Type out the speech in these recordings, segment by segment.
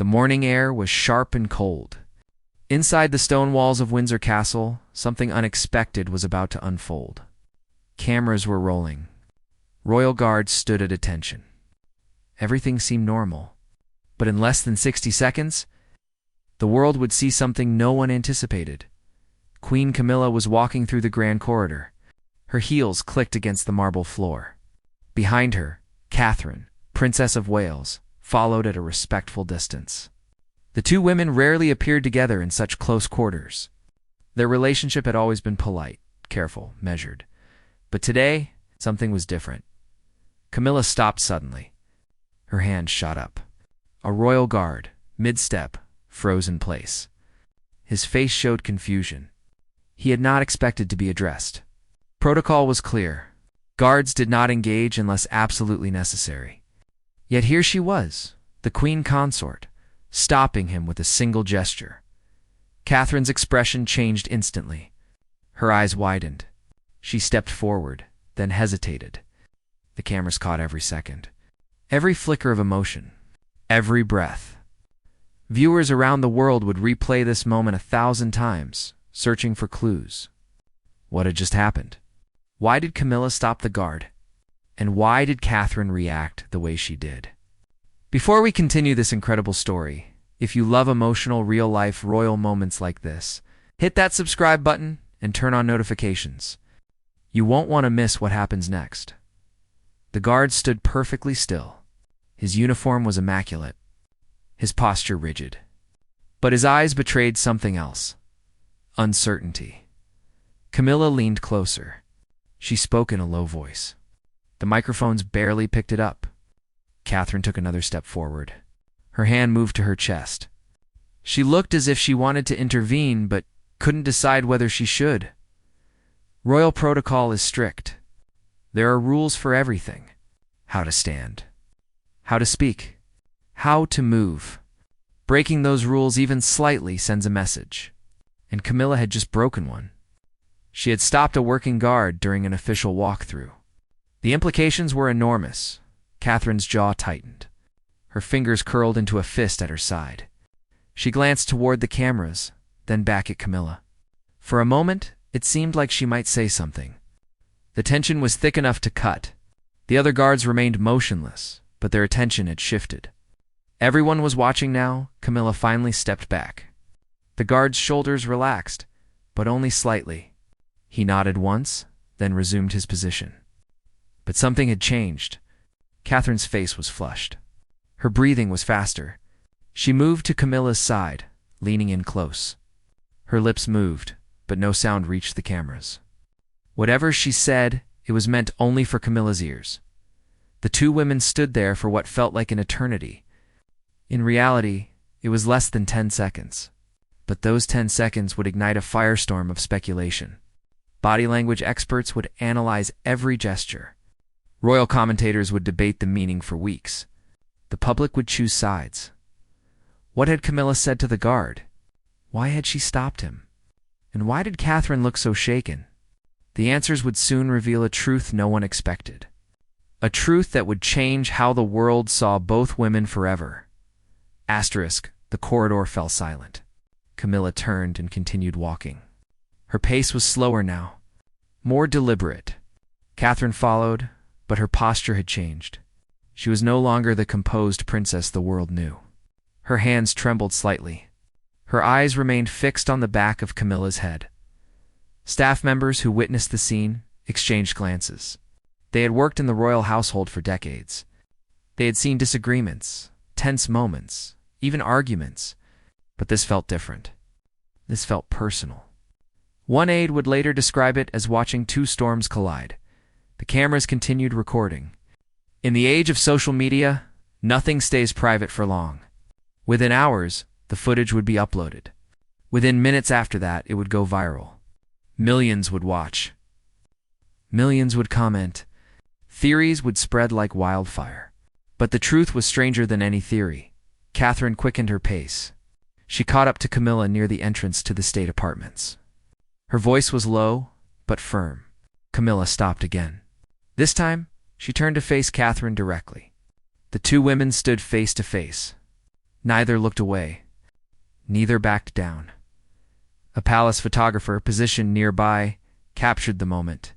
The morning air was sharp and cold. Inside the stone walls of Windsor Castle, something unexpected was about to unfold. Cameras were rolling. Royal guards stood at attention. Everything seemed normal. But in less than 60 seconds, the world would see something no one anticipated. Queen Camilla was walking through the grand corridor. Her heels clicked against the marble floor. Behind her, Catherine, Princess of Wales, followed at a respectful distance. The two women rarely appeared together in such close quarters. Their relationship had always been polite, careful, measured. But today, something was different. Camilla stopped suddenly. Her hand shot up. A royal guard, mid-step, froze in place. His face showed confusion. He had not expected to be addressed. Protocol was clear. Guards did not engage unless absolutely necessary. Yet here she was, the queen consort, stopping him with a single gesture. Catherine's expression changed instantly. Her eyes widened. She stepped forward, then hesitated. The cameras caught every second. Every flicker of emotion. Every breath. Viewers around the world would replay this moment 1,000 times, searching for clues. What had just happened? Why did Camilla stop the guard? And why did Catherine react the way she did? Before we continue this incredible story, if you love emotional, real-life, royal moments like this, hit that subscribe button and turn on notifications. You won't want to miss what happens next. The guard stood perfectly still. His uniform was immaculate, his posture rigid. But his eyes betrayed something else. Uncertainty. Camilla leaned closer. She spoke in a low voice. The microphones barely picked it up. Catherine took another step forward. Her hand moved to her chest. She looked as if she wanted to intervene, but couldn't decide whether she should. Royal protocol is strict. There are rules for everything. How to stand. How to speak. How to move. Breaking those rules even slightly sends a message. And Camilla had just broken one. She had stopped a working guard during an official walkthrough. The implications were enormous. Catherine's jaw tightened. Her fingers curled into a fist at her side. She glanced toward the cameras, then back at Camilla. For a moment, it seemed like she might say something. The tension was thick enough to cut. The other guards remained motionless, but their attention had shifted. Everyone was watching now. Camilla finally stepped back. The guard's shoulders relaxed, but only slightly. He nodded once, then resumed his position. But something had changed. Catherine's face was flushed. Her breathing was faster. She moved to Camilla's side, leaning in close. Her lips moved, but no sound reached the cameras. Whatever she said, it was meant only for Camilla's ears. The two women stood there for what felt like an eternity. In reality, it was less than 10 seconds. But those 10 seconds would ignite a firestorm of speculation. Body language experts would analyze every gesture. Royal commentators would debate the meaning for weeks. The public would choose sides. What had Camilla said to the guard? Why had she stopped him? And why did Catherine look so shaken? The answers would soon reveal a truth no one expected. A truth that would change how the world saw both women forever. Asterisk, the corridor fell silent. Camilla turned and continued walking. Her pace was slower now, more deliberate. Catherine followed, but her posture had changed. She was no longer the composed princess the world knew. Her hands trembled slightly. Her eyes remained fixed on the back of Camilla's head. Staff members who witnessed the scene exchanged glances. They had worked in the royal household for decades. They had seen disagreements, tense moments, even arguments. But this felt different. This felt personal. One aide would later describe it as watching two storms collide. The cameras continued recording. In the age of social media, nothing stays private for long. Within hours, the footage would be uploaded. Within minutes after that, it would go viral. Millions would watch. Millions would comment. Theories would spread like wildfire. But the truth was stranger than any theory. Catherine quickened her pace. She caught up to Camilla near the entrance to the state apartments. Her voice was low, but firm. Camilla stopped again. This time, she turned to face Catherine directly. The two women stood face to face. Neither looked away. Neither backed down. A palace photographer positioned nearby captured the moment.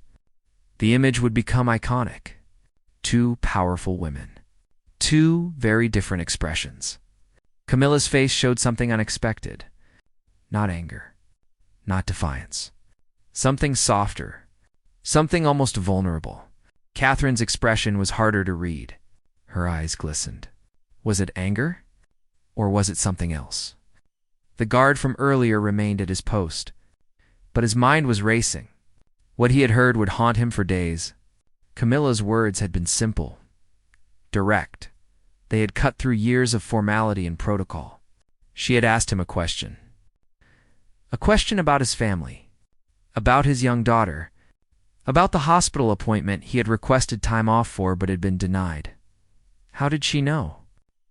The image would become iconic. Two powerful women. Two very different expressions. Camilla's face showed something unexpected. Not anger. Not defiance. Something softer. Something almost vulnerable. Catherine's expression was harder to read. Her eyes glistened. Was it anger? Or was it something else? The guard from earlier remained at his post, but his mind was racing. What he had heard would haunt him for days. Camilla's words had been simple, direct. They had cut through years of formality and protocol. She had asked him a question. A question about his family, about his young daughter, about the hospital appointment he had requested time off for but had been denied. How did she know?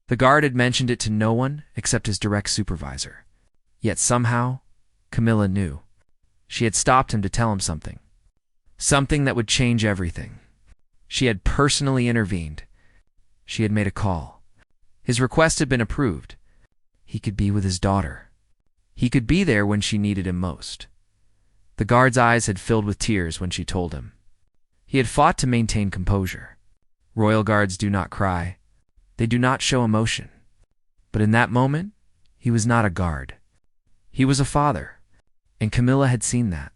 The guard had mentioned it to no one except his direct supervisor. Yet somehow, Camilla knew. She had stopped him to tell him something. Something that would change everything. She had personally intervened. She had made a call. His request had been approved. He could be with his daughter. He could be there when she needed him most. The guard's eyes had filled with tears when she told him. He had fought to maintain composure. Royal guards do not cry. They do not show emotion. But in that moment, he was not a guard. He was a father, and Camilla had seen that.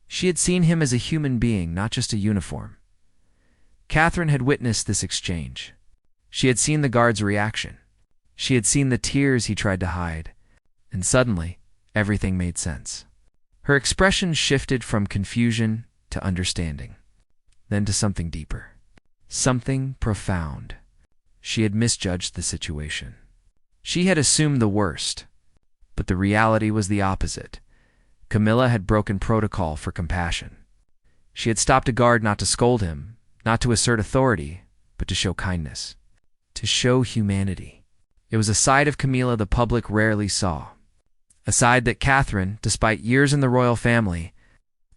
She had seen him as a human being, not just a uniform. Catherine had witnessed this exchange. She had seen the guard's reaction. She had seen the tears he tried to hide. And suddenly, everything made sense. Her expression shifted from confusion to understanding, then to something deeper. Something profound. She had misjudged the situation. She had assumed the worst, but the reality was the opposite. Camilla had broken protocol for compassion. She had stopped a guard not to scold him, not to assert authority, but to show kindness, to show humanity. It was a side of Camilla the public rarely saw, a side that Catherine, despite years in the royal family,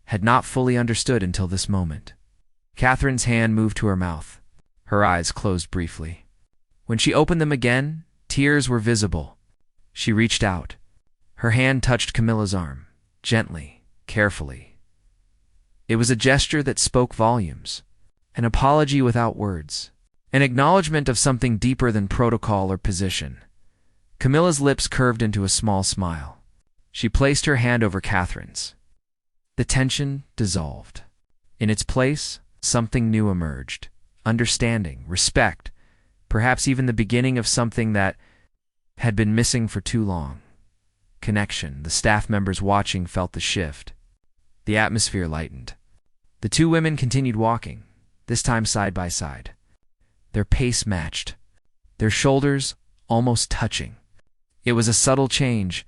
had not fully understood until this moment. Catherine's hand moved to her mouth. Her eyes closed briefly. When she opened them again, tears were visible. She reached out. Her hand touched Camilla's arm, gently, carefully. It was a gesture that spoke volumes, an apology without words, an acknowledgement of something deeper than protocol or position. Camilla's lips curved into a small smile. She placed her hand over Catherine's. The tension dissolved. In its place, something new emerged. Understanding, respect, perhaps even the beginning of something that had been missing for too long. Connection. The staff members watching felt the shift. The atmosphere lightened. The two women continued walking, this time side by side. Their pace matched, their shoulders almost touching. It was a subtle change,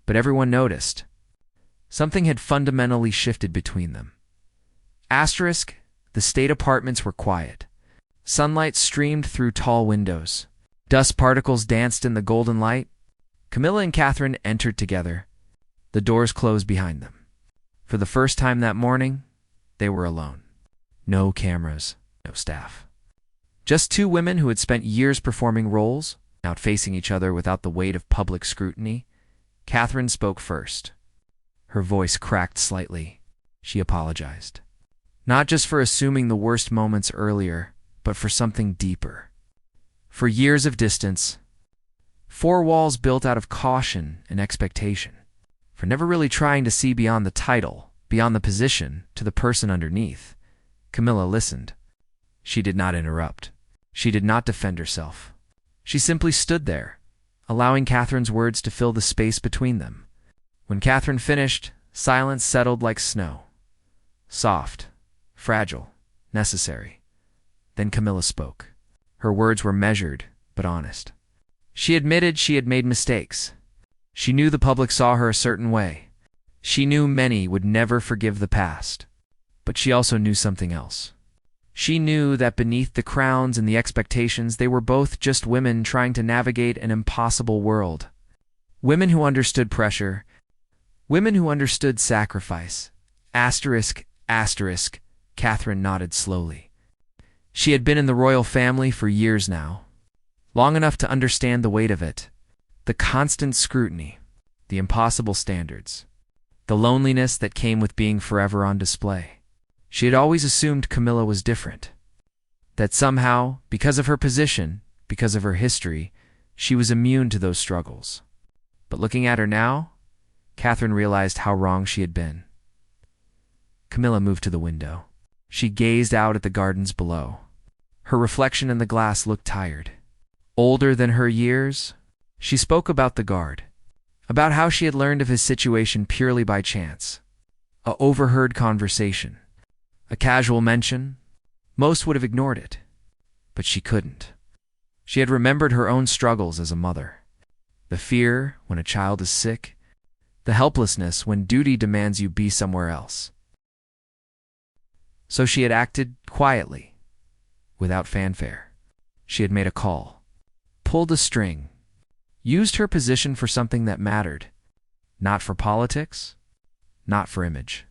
but everyone noticed. Something had fundamentally shifted between them. Asterisk, the state apartments were quiet. Sunlight streamed through tall windows. Dust particles danced in the golden light. Camilla and Catherine entered together. The doors closed behind them. For the first time that morning, they were alone. No cameras, no staff. Just two women who had spent years performing roles, now facing each other without the weight of public scrutiny. Catherine spoke first. Her voice cracked slightly. She apologized. Not just for assuming the worst moments earlier, but for something deeper. For years of distance. Four walls built out of caution and expectation. For never really trying to see beyond the title, beyond the position, to the person underneath. Camilla listened. She did not interrupt. She did not defend herself. She simply stood there, allowing Catherine's words to fill the space between them. When Catherine finished, silence settled like snow. Soft, fragile, necessary. Then Camilla spoke. Her words were measured, but honest. She admitted she had made mistakes. She knew the public saw her a certain way. She knew many would never forgive the past. But she also knew something else. She knew that beneath the crowns and the expectations, they were both just women trying to navigate an impossible world. Women who understood pressure. Women who understood sacrifice. Asterisk, asterisk. Catherine nodded slowly. She had been in the royal family for years now. Long enough to understand the weight of it. The constant scrutiny, the impossible standards, the loneliness that came with being forever on display. She had always assumed Camilla was different, that somehow, because of her position, because of her history, she was immune to those struggles. But looking at her now, Catherine realized how wrong she had been. Camilla moved to the window. She gazed out at the gardens below. Her reflection in the glass looked tired. Older than her years, she spoke about the guard, about how she had learned of his situation purely by chance. A overheard conversation, a casual mention. Most would have ignored it, but she couldn't. She had remembered her own struggles as a mother. The fear when a child is sick, the helplessness when duty demands you be somewhere else. So she had acted quietly, without fanfare. She had made a call, pulled a string, used her position for something that mattered, not for politics, not for image.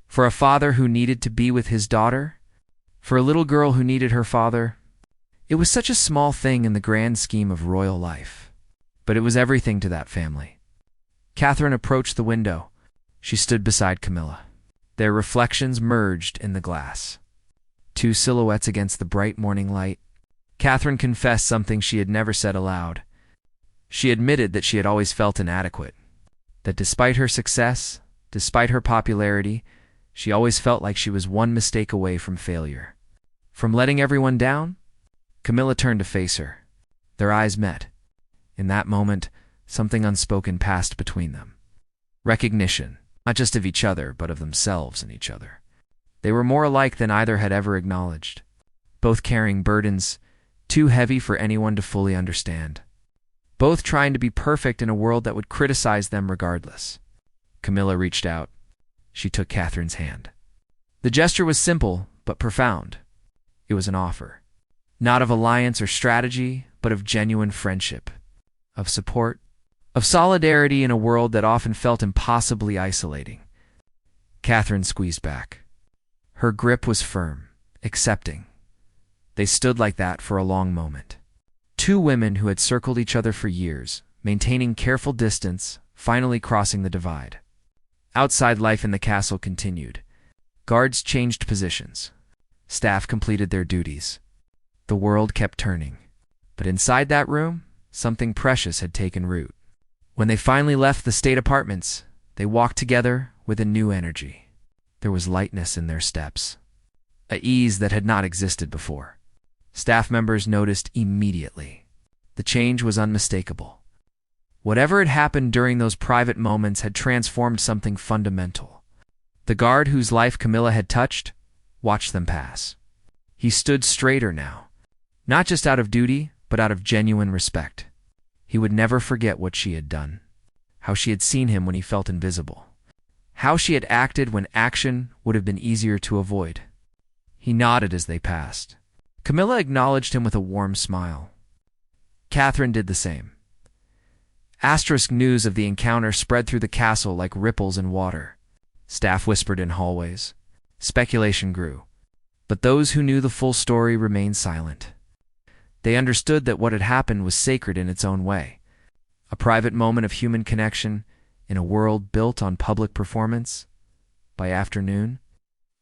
For a father who needed to be with his daughter, for a little girl who needed her father. It was such a small thing in the grand scheme of royal life, but it was everything to that family. Catherine approached the window. She stood beside Camilla. Their reflections merged in the glass. Two silhouettes against the bright morning light. Catherine confessed something she had never said aloud. She admitted that she had always felt inadequate, that despite her success, despite her popularity, she always felt like she was one mistake away from failure. From letting everyone down? Camilla turned to face her. Their eyes met. In that moment, something unspoken passed between them. Recognition, not just of each other, but of themselves and each other. They were more alike than either had ever acknowledged, both carrying burdens too heavy for anyone to fully understand, both trying to be perfect in a world that would criticize them regardless. Camilla reached out. She took Catherine's hand. The gesture was simple, but profound. It was an offer, not of alliance or strategy, but of genuine friendship, of support, of solidarity in a world that often felt impossibly isolating. Catherine squeezed back. Her grip was firm, accepting. They stood like that for a long moment. Two women who had circled each other for years, maintaining careful distance, finally crossing the divide. Outside life in the castle continued. Guards changed positions. Staff completed their duties. The world kept turning. But inside that room, something precious had taken root. When they finally left the state apartments, they walked together with a new energy. There was lightness in their steps, a ease that had not existed before. Staff members noticed immediately. The change was unmistakable. Whatever had happened during those private moments had transformed something fundamental. The guard whose life Camilla had touched watched them pass. He stood straighter now, not just out of duty, but out of genuine respect. He would never forget what she had done, how she had seen him when he felt invisible, how she had acted when action would have been easier to avoid. He nodded as they passed. Camilla acknowledged him with a warm smile. Catherine did the same. Asterisk news of the encounter spread through the castle like ripples in water. Staff whispered in hallways. Speculation grew. But those who knew the full story remained silent. They understood that what had happened was sacred in its own way. A private moment of human connection in a world built on public performance. By afternoon,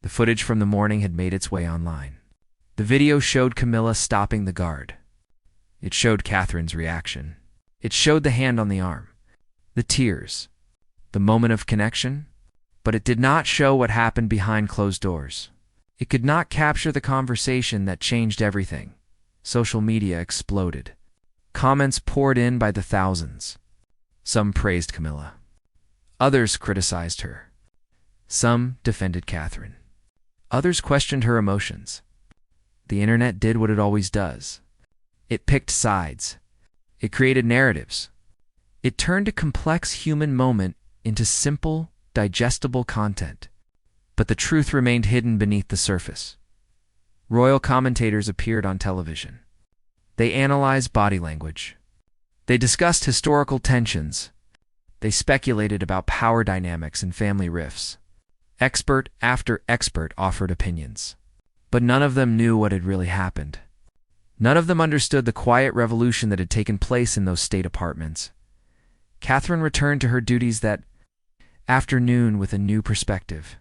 the footage from the morning had made its way online. The video showed Camilla stopping the guard. It showed Catherine's reaction. It showed the hand on the arm, the tears, the moment of connection, but it did not show what happened behind closed doors. It could not capture the conversation that changed everything. Social media exploded. Comments poured in by the thousands. Some praised Camilla. Others criticized her. Some defended Catherine. Others questioned her emotions. The internet did what it always does. It picked sides. It created narratives. It turned a complex human moment into simple, digestible content. But the truth remained hidden beneath the surface. Royal commentators appeared on television. They analyzed body language. They discussed historical tensions. They speculated about power dynamics and family rifts. Expert after expert offered opinions. But none of them knew what had really happened. None of them understood the quiet revolution that had taken place in those state apartments. Catherine returned to her duties that afternoon with a new perspective.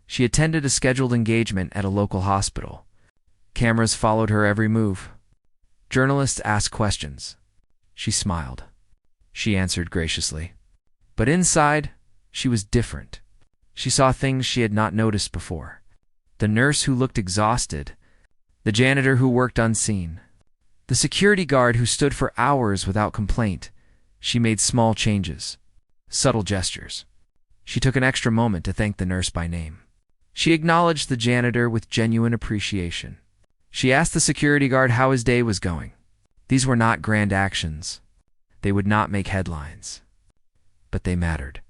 She attended a scheduled engagement at a local hospital. Cameras followed her every move. Journalists asked questions. She smiled. She answered graciously. But inside, she was different. She saw things she had not noticed before. The nurse who looked exhausted, the janitor who worked unseen, the security guard who stood for hours without complaint. She made small changes, subtle gestures. She took an extra moment to thank the nurse by name. She acknowledged the janitor with genuine appreciation. She asked the security guard how his day was going. These were not grand actions. They would not make headlines. But they mattered.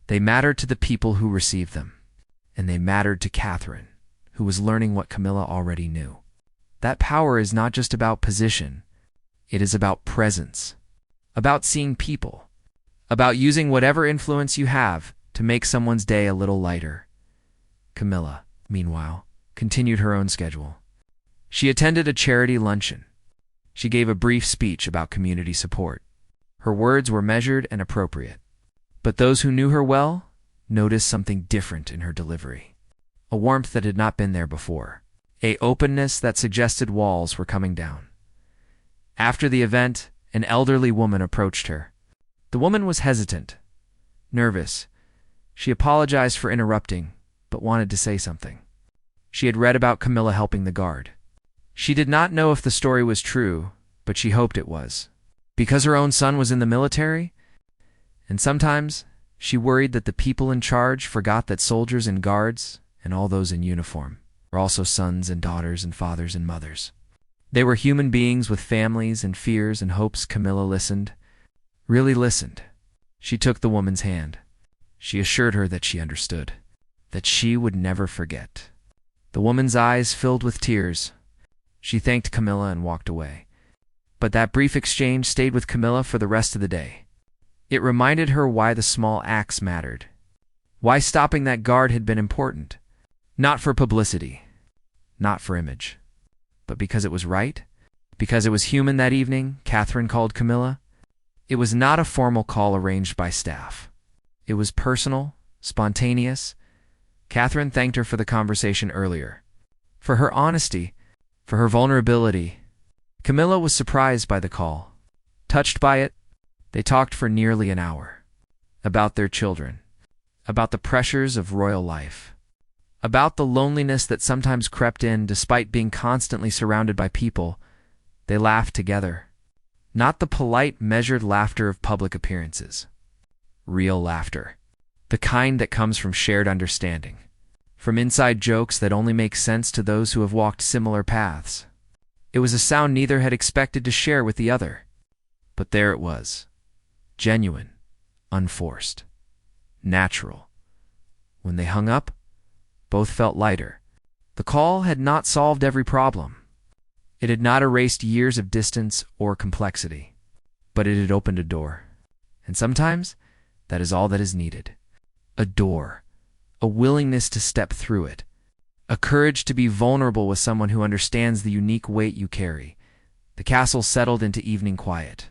They mattered to the people who received them. And they mattered to Catherine, who was learning what Camilla already knew. That power is not just about position. It is about presence, about seeing people, about using whatever influence you have to make someone's day a little lighter. Camilla, meanwhile, continued her own schedule. She attended a charity luncheon. She gave a brief speech about community support. Her words were measured and appropriate. But those who knew her well noticed something different in her delivery. A warmth that had not been there before. An openness that suggested walls were coming down. After the event, an elderly woman approached her. The woman was hesitant, nervous. She apologized for interrupting, but wanted to say something. She had read about Camilla helping the guard. She did not know if the story was true, but she hoped it was. Because her own son was in the military? And sometimes she worried that the people in charge forgot that soldiers and guards, and all those in uniform, were also sons and daughters and fathers and mothers. They were human beings with families and fears and hopes. Camilla listened, really listened. She took the woman's hand. She assured her that she understood, that she would never forget. The woman's eyes filled with tears. She thanked Camilla and walked away. But that brief exchange stayed with Camilla for the rest of the day. It reminded her why the small acts mattered, why stopping that guard had been important. Not for publicity, not for image, but because it was right, because it was human. That evening, Catherine called Camilla. It was not a formal call arranged by staff. It was personal, spontaneous. Catherine thanked her for the conversation earlier, for her honesty, for her vulnerability. Camilla was surprised by the call, touched by it. They talked for nearly an hour, about their children, about the pressures of royal life, about the loneliness that sometimes crept in despite being constantly surrounded by people. They laughed together, not the polite, measured laughter of public appearances. Real laughter, the kind that comes from shared understanding, from inside jokes that only make sense to those who have walked similar paths. It was a sound neither had expected to share with the other. But there it was, genuine, unforced, natural. When they hung up, both felt lighter. The call had not solved every problem. It had not erased years of distance or complexity, but it had opened a door. And sometimes, that is all that is needed. A door, a willingness to step through it, a courage to be vulnerable with someone who understands the unique weight you carry. The castle settled into evening quiet.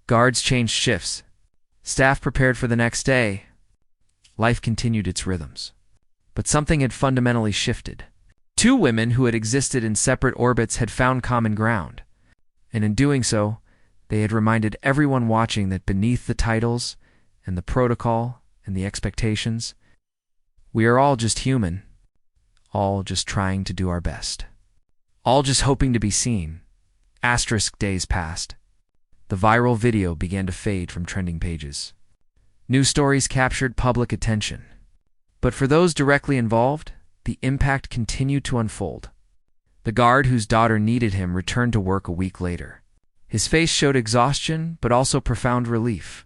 Guards changed shifts. Staff prepared for the next day. Life continued its rhythms. But something had fundamentally shifted. Two women who had existed in separate orbits had found common ground. And in doing so, they had reminded everyone watching that beneath the titles and the protocol and the expectations, we are all just human, all just trying to do our best, all just hoping to be seen. Asterisk days passed. The viral video began to fade from trending pages. News stories captured public attention. But for those directly involved, the impact continued to unfold. The guard whose daughter needed him returned to work a week later. His face showed exhaustion, but also profound relief.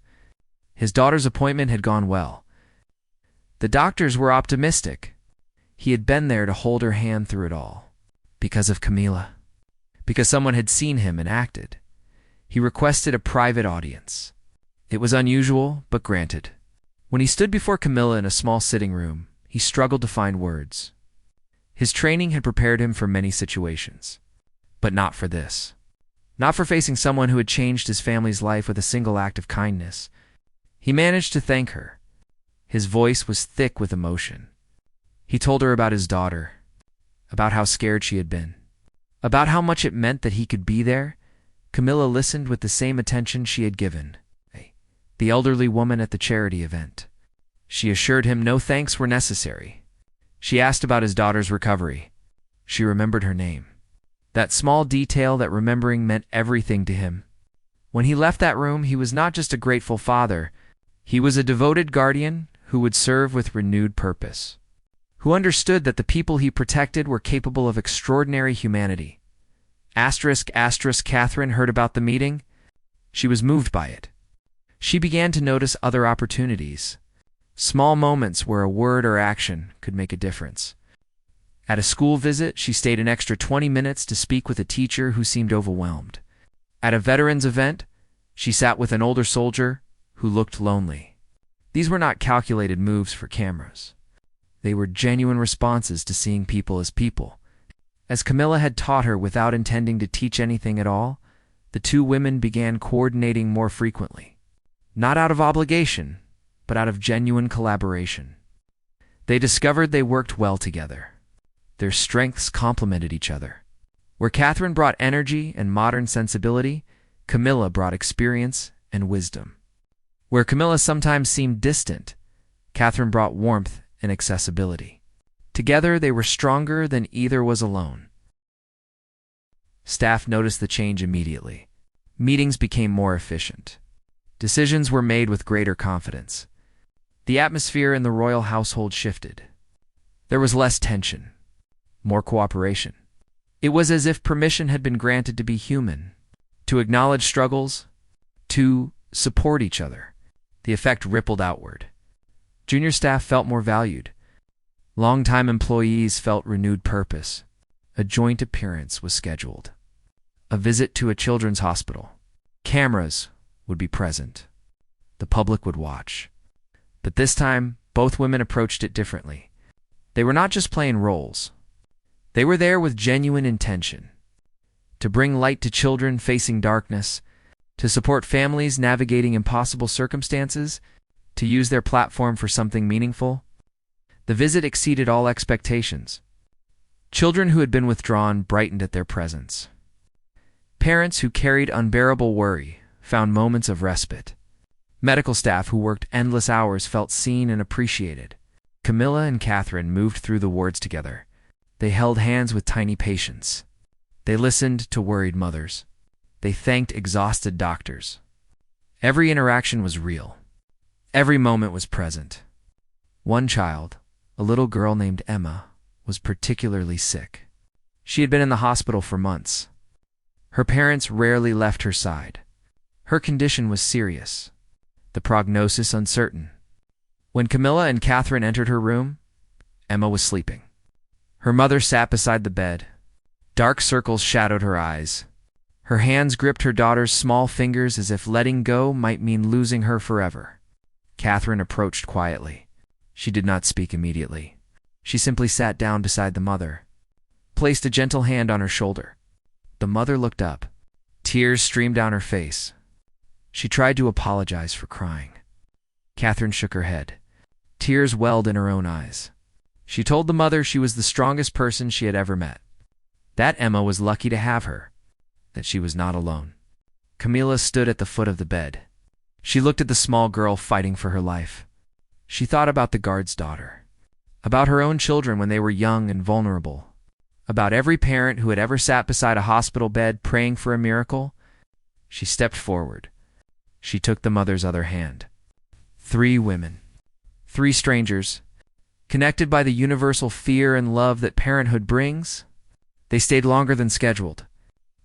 His daughter's appointment had gone well. The doctors were optimistic. He had been there to hold her hand through it all. Because of Camilla. Because someone had seen him and acted. He requested a private audience. It was unusual, but granted. When he stood before Camilla in a small sitting room, he struggled to find words. His training had prepared him for many situations, but not for this. Not for facing someone who had changed his family's life with a single act of kindness. He managed to thank her. His voice was thick with emotion. He told her about his daughter, about how scared she had been, about how much it meant that he could be there. Camilla listened with the same attention she had given the elderly woman at the charity event. She assured him no thanks were necessary. She asked about his daughter's recovery. She remembered her name. That small detail that remembering meant everything to him. When he left that room, he was not just a grateful father. He was a devoted guardian who would serve with renewed purpose, who understood that the people he protected were capable of extraordinary humanity. Catherine heard about the meeting. She was moved by it. She began to notice other opportunities, small moments where a word or action could make a difference. At a school visit, she stayed an extra 20 minutes to speak with a teacher who seemed overwhelmed. At a veterans event, she sat with an older soldier who looked lonely. These were not calculated moves for cameras. They were genuine responses to seeing people as people. As Camilla had taught her without intending to teach anything at all, the two women began coordinating more frequently. Not out of obligation, but out of genuine collaboration. They discovered they worked well together. Their strengths complemented each other. Where Catherine brought energy and modern sensibility, Camilla brought experience and wisdom. Where Camilla sometimes seemed distant, Catherine brought warmth and accessibility. Together, they were stronger than either was alone. Staff noticed the change immediately. Meetings became more efficient. Decisions were made with greater confidence. The atmosphere in the royal household shifted. There was less tension, more cooperation. It was as if permission had been granted to be human, to acknowledge struggles, to support each other. The effect rippled outward. Junior staff felt more valued. Longtime employees felt renewed purpose. A joint appearance was scheduled. A visit to a children's hospital. Cameras would be present. The public would watch. But this time, both women approached it differently. They were not just playing roles. They were there with genuine intention. To bring light to children facing darkness, to support families navigating impossible circumstances, to use their platform for something meaningful. The visit exceeded all expectations. Children who had been withdrawn brightened at their presence. Parents who carried unbearable worry found moments of respite. Medical staff who worked endless hours felt seen and appreciated. Camilla and Catherine moved through the wards together. They held hands with tiny patients. They listened to worried mothers. They thanked exhausted doctors. Every interaction was real. Every moment was present. One child, a little girl named Emma, was particularly sick. She had been in the hospital for months. Her parents rarely left her side. Her condition was serious, the prognosis uncertain. When Camilla and Catherine entered her room, Emma was sleeping. Her mother sat beside the bed. Dark circles shadowed her eyes. Her hands gripped her daughter's small fingers as if letting go might mean losing her forever. Catherine approached quietly. She did not speak immediately. She simply sat down beside the mother, placed a gentle hand on her shoulder. The mother looked up. Tears streamed down her face. She tried to apologize for crying. Catherine shook her head. Tears welled in her own eyes. She told the mother she was the strongest person she had ever met. That Emma was lucky to have her, that she was not alone. Camilla stood at the foot of the bed. She looked at the small girl fighting for her life. She thought about the guard's daughter, about her own children when they were young and vulnerable, about every parent who had ever sat beside a hospital bed praying for a miracle. She stepped forward. She took the mother's other hand. 3 women, 3 strangers, connected by the universal fear and love that parenthood brings. They stayed longer than scheduled.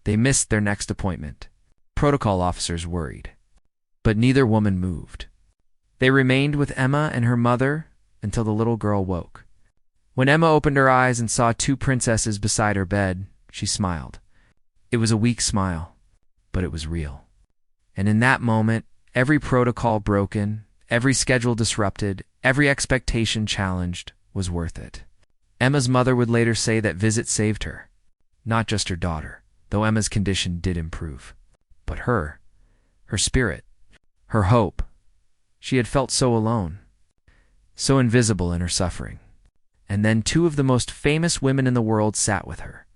They missed their next appointment. Protocol officers worried. But neither woman moved. They remained with Emma and her mother until the little girl woke. When Emma opened her eyes and saw 2 princesses beside her bed, she smiled. It was a weak smile, but it was real. And in that moment, every protocol broken, every schedule disrupted, every expectation challenged was worth it. Emma's mother would later say that visit saved her. Not just her daughter, though Emma's condition did improve, but her spirit, her hope, She had felt so alone, so invisible in her suffering. And then two of the most famous women in the world sat with her,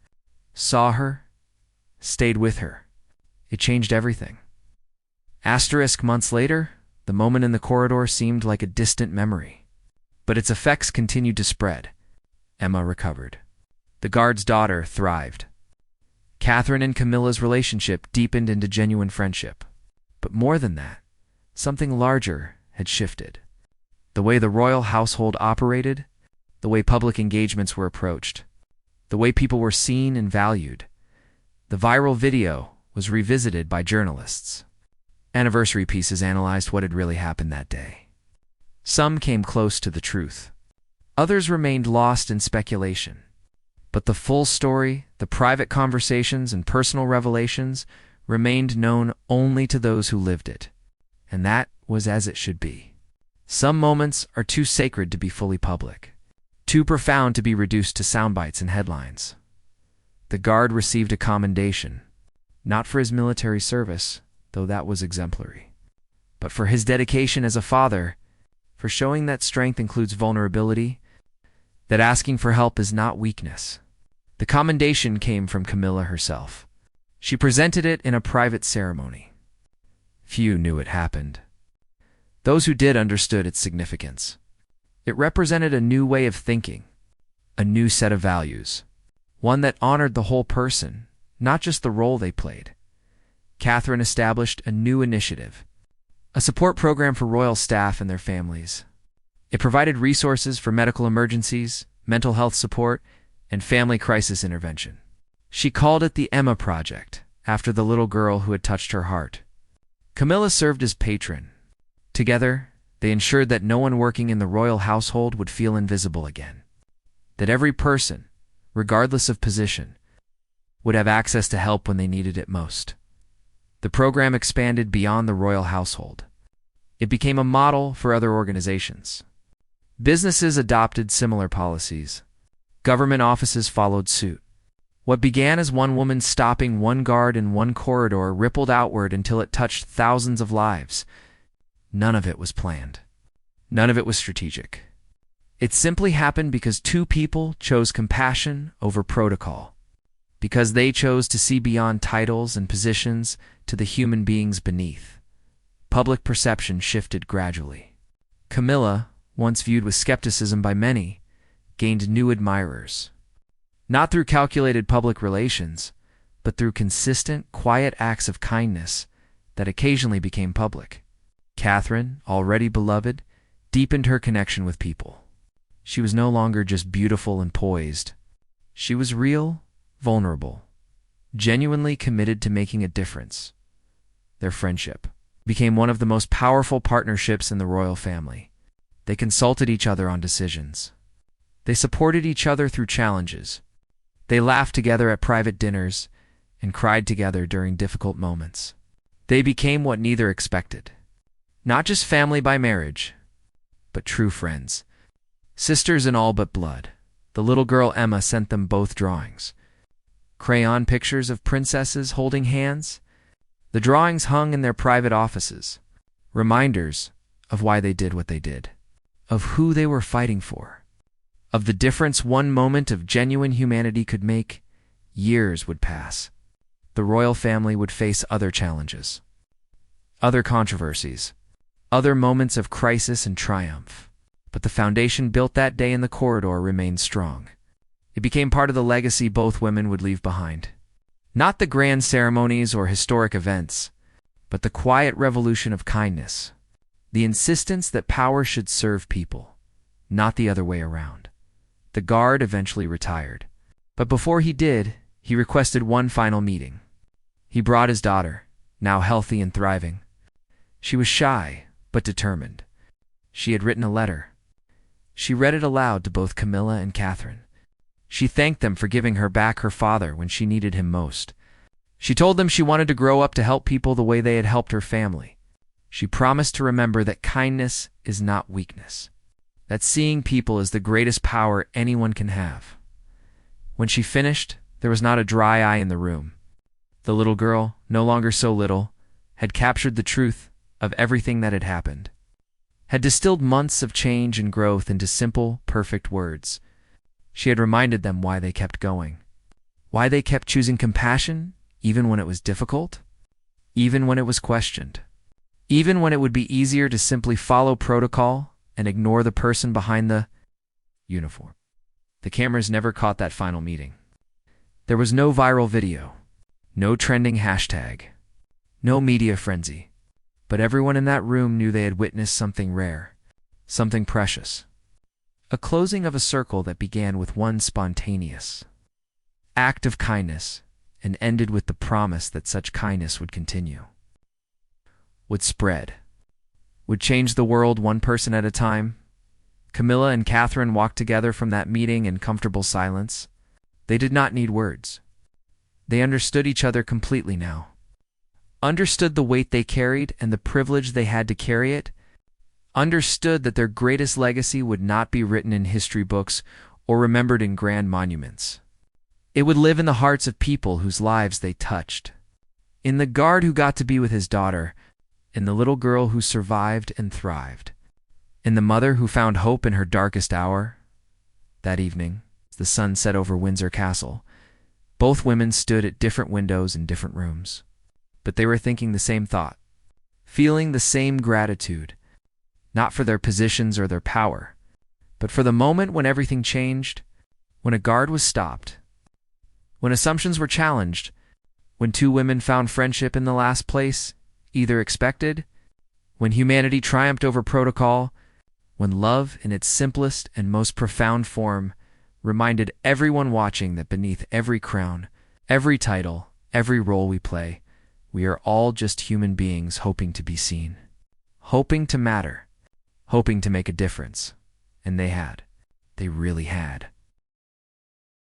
saw her, stayed with her. It changed everything. Months later, the moment in the corridor seemed like a distant memory. But its effects continued to spread. Emma recovered. The guard's daughter thrived. Catherine and Camilla's relationship deepened into genuine friendship. But more than that, something larger had shifted. The way the royal household operated, the way public engagements were approached, the way people were seen and valued. The viral video was revisited by journalists. Anniversary pieces analyzed what had really happened that day. Some came close to the truth. Others remained lost in speculation. But the full story, the private conversations and personal revelations, remained known only to those who lived it. And that was as it should be. Some moments are too sacred to be fully public, too profound to be reduced to soundbites and headlines. The guard received a commendation, not for his military service, though that was exemplary, but for his dedication as a father, for showing that strength includes vulnerability, that asking for help is not weakness. The commendation came from Camilla herself. She presented it in a private ceremony. Few knew it happened. Those who did understood its significance. It represented a new way of thinking, a new set of values, one that honored the whole person, not just the role they played. Catherine established a new initiative, a support program for royal staff and their families. It provided resources for medical emergencies, mental health support, and family crisis intervention. She called it the Emma Project, after the little girl who had touched her heart. Camilla served as patron. Together, they ensured that no one working in the royal household would feel invisible again, that every person, regardless of position, would have access to help when they needed it most. The program expanded beyond the royal household. It became a model for other organizations. Businesses adopted similar policies. Government offices followed suit. What began as one woman stopping one guard in one corridor rippled outward until it touched thousands of lives. None of it was planned. None of it was strategic. It simply happened because two people chose compassion over protocol, because they chose to see beyond titles and positions to the human beings beneath. Public perception shifted gradually. Camilla, once viewed with skepticism by many, gained new admirers. Not through calculated public relations, but through consistent, quiet acts of kindness that occasionally became public. Catherine, already beloved, deepened her connection with people. She was no longer just beautiful and poised. She was real, vulnerable, genuinely committed to making a difference. Their friendship became one of the most powerful partnerships in the royal family. They consulted each other on decisions. They supported each other through challenges. They laughed together at private dinners and cried together during difficult moments. They became what neither expected. Not just family by marriage, but true friends. Sisters in all but blood. The little girl Emma sent them both drawings. Crayon pictures of princesses holding hands. The drawings hung in their private offices. Reminders of why they did what they did. Of who they were fighting for. Of the difference one moment of genuine humanity could make. Years would pass. The royal family would face other challenges. Other controversies. Other moments of crisis and triumph. But the foundation built that day in the corridor remained strong. It became part of the legacy both women would leave behind. Not the grand ceremonies or historic events, but the quiet revolution of kindness. The insistence that power should serve people, not the other way around. The guard eventually retired. But before he did, he requested one final meeting. He brought his daughter, now healthy and thriving. She was shy, but determined. She had written a letter. She read it aloud to both Camilla and Catherine. She thanked them for giving her back her father when she needed him most. She told them she wanted to grow up to help people the way they had helped her family. She promised to remember that kindness is not weakness, that seeing people is the greatest power anyone can have. When she finished, there was not a dry eye in the room. The little girl, no longer so little, had captured the truth of everything that had happened. had distilled months of change and growth into simple, perfect words. She had reminded them why they kept going, why they kept choosing compassion even when it was difficult, even when it was questioned, even when it would be easier to simply follow protocol and ignore the person behind the uniform. The cameras never caught that final meeting. There was no viral video, no trending hashtag, no media frenzy, but everyone in that room knew they had witnessed something rare, something precious. A closing of a circle that began with one spontaneous act of kindness and ended with the promise that such kindness would continue, would spread, would change the world one person at a time. Camilla and Catherine walked together from that meeting in comfortable silence. They did not need words. They understood each other completely now. Understood the weight they carried and the privilege they had to carry it. Understood that their greatest legacy would not be written in history books or remembered in grand monuments. It would live in the hearts of people whose lives they touched. In the guard who got to be with his daughter, in the little girl who survived and thrived, in the mother who found hope in her darkest hour. That evening, as the sun set over Windsor Castle, both women stood at different windows in different rooms. But they were thinking the same thought, feeling the same gratitude, not for their positions or their power, but for the moment when everything changed, when a guard was stopped, when assumptions were challenged, when two women found friendship in the last place either expected, when humanity triumphed over protocol, when love in its simplest and most profound form reminded everyone watching that beneath every crown, every title, every role we play, we are all just human beings hoping to be seen, hoping to matter, hoping to make a difference. And they had. They really had.